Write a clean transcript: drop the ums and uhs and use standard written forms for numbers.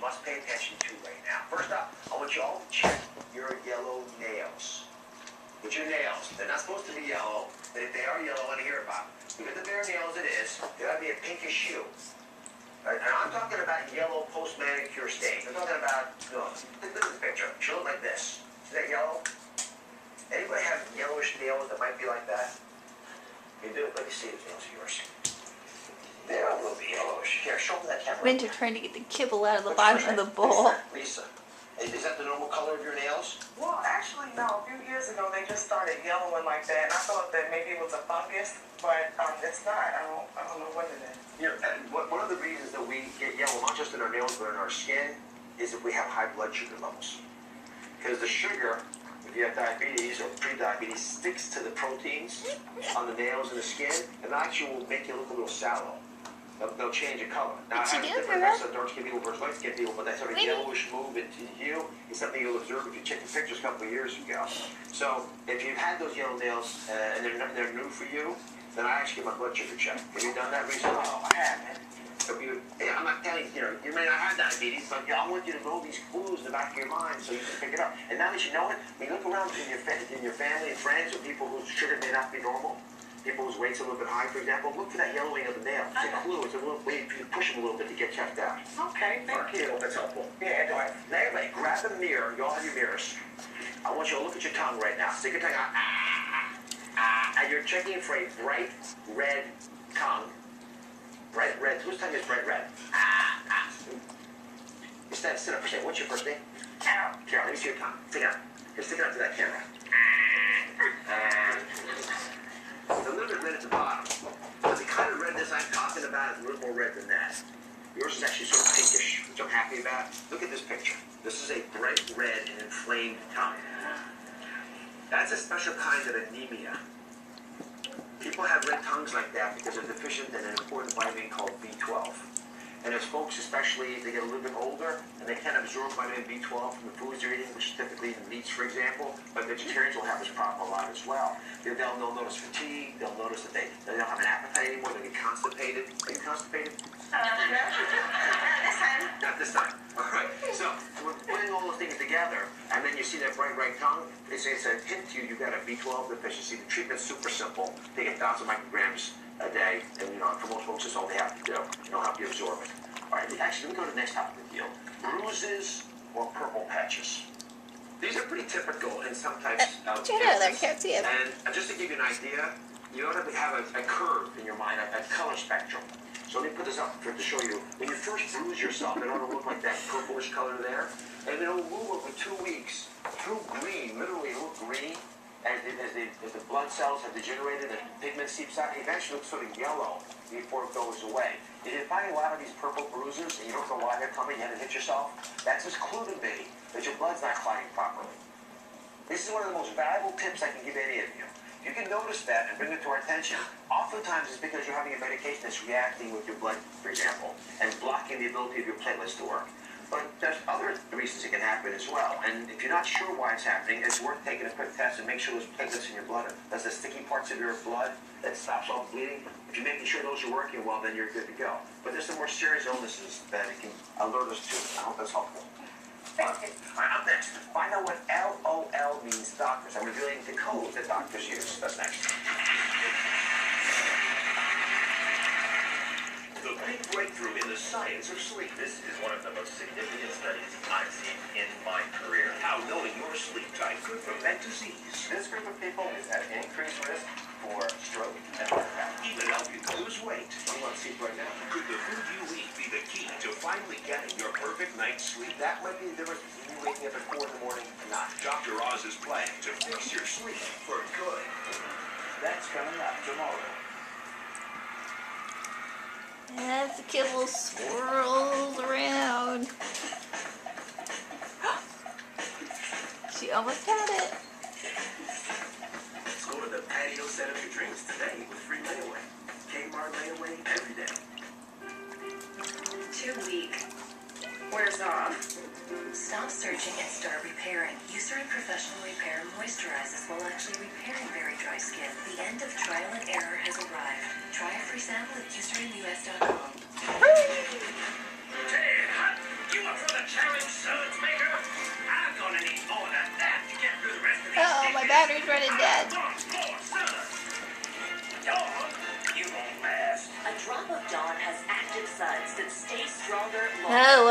you must pay attention to right now. First up, I want you all to check your yellow nails. With your nails, they're not supposed to be yellow, but if they are yellow, I want to hear about it. Look at the bare nails it is. There ought to be a pinkish hue. And I'm talking about yellow post-manicure stains. I'm talking about, look at this picture. It should look like this. Is that yellow? Anybody have yellowish nails that might be like that? You do? Let me see the nails of yours. They're a little bit yellowish. Here, show me that camera. Winter trying to get the kibble out of the bottom of the bowl. Lisa, is that the normal color of your nails? Well, actually, no. A few years ago, they just started yellowing like that, and I thought that maybe it was a fungus, but it's not. I don't know what it is. One of the reasons that we get yellow, not just in our nails, but in our skin, is if we have high blood sugar levels. Because the sugar, if you have diabetes or pre-diabetes, sticks to the proteins on the nails and the skin, and actually will make you look a little sallow. They'll change the color. Now, I have different effects on dark skin people versus light skin people, but that sort of yellowish move into hue is something you'll observe if you check the pictures a couple of years ago. So, if you've had those yellow nails and they're new for you, then I actually get my blood sugar checked. Have you done that recently? Oh, I haven't. I'm not telling you, you may not have diabetes, but I want you to know these clues in the back of your mind so you can pick it up. And now that you know it, when you look around in your family and friends or people whose sugar may not be normal, people whose weight's a little bit high, for example, look for that yellowing of the nail. It's a clue. It's a little way you push them a little bit to get checked out. Okay, thank you. That's helpful. Yeah, All right. Now, everybody, grab a mirror. You all have your mirrors. I want you to look at your tongue right now. Stick your tongue out. And you're checking for a bright red tongue. Bright red. Whose tongue is bright red? Sit up for a second. What's your first name? Carol. Carol, let me see your tongue. Stick it out. Just stick it out to that camera. It's a little bit red at the bottom. But the kind of redness I'm talking about is a little more red than that. Yours is actually sort of pinkish, which I'm happy about. Look at this picture. This is a bright red and inflamed tongue. That's a special kind of anemia. People have red tongues like that because they're deficient in an important vitamin called B12. And as folks, especially, they get a little bit older and they can't absorb vitamin B12 from the foods they're eating, which is typically meats, for example, but vegetarians will have this problem a lot as well. They'll notice fatigue, they'll notice that they don't have an appetite anymore, they'll get constipated. Are you constipated? No. This time. Not this time. All right. So we're putting all those things together, and then you see that bright red tongue. It's a hint to you you've got a B12 deficiency. The treatment's super simple. Take 1,000 micrograms a day, and for most folks, that's all they have to do. It'll help you absorb it. All right. Actually, let me go to the next topic with you. Bruises or purple patches. These are pretty typical in some types of cases. And just to give you an idea, you ought to have a curve in your mind, a color spectrum. So let me put this up to show you. When you first bruise yourself, it ought to look like that purplish color there. And it'll move over 2 weeks through green, literally it'll look green as the blood cells have degenerated and pigment seeps out. It eventually looks sort of yellow before it goes away. If you're finding a lot of these purple bruises and you don't know why they're coming, you haven't hit yourself, that's a clue to me that your blood's not clotting properly. This is one of the most valuable tips I can give any of you. You can notice that and bring it to our attention. Oftentimes it's because you're having a medication that's reacting with your blood, for example, and blocking the ability of your platelets to work. But there's other reasons it can happen as well. And if you're not sure why it's happening, it's worth taking a quick test and make sure those platelets in your blood, that's the sticky parts of your blood that stops all bleeding. If you're making sure those are working well, then you're good to go. But there's some more serious illnesses that it can alert us to. I hope that's helpful. All right, up next, find out what LOL means to doctors. I'm revealing the code that doctors use. That's next. The big breakthrough in the science of sleep. This is one of the most significant studies I've seen in my career. How knowing your sleep type could prevent disease. This group of people is at increased risk for stroke and heart attack. Even help you lose weight. I'm on sleep right now. Could the food you eat be the key to finally getting your perfect night's sleep? That might be the difference between you waking up at 4 in the morning and not. Dr. Oz's plan to fix your sleep for good. That's coming up tomorrow. As the kibble swirls around. She almost had it. Let's go to the patio, set up your drinks today with free layaway. Kmart layaway every day. Too weak. Wears off. Stop searching and start repairing. Eucerin Professional Repair moisturizes while actually repairing very dry skin. The end of trial and error has arrived. Try a free sample at EucerinUS.com. Hey, hot! You up for that? battery's running dead. You won't last. A drop of Dawn has active suds that stay stronger longer. Oh,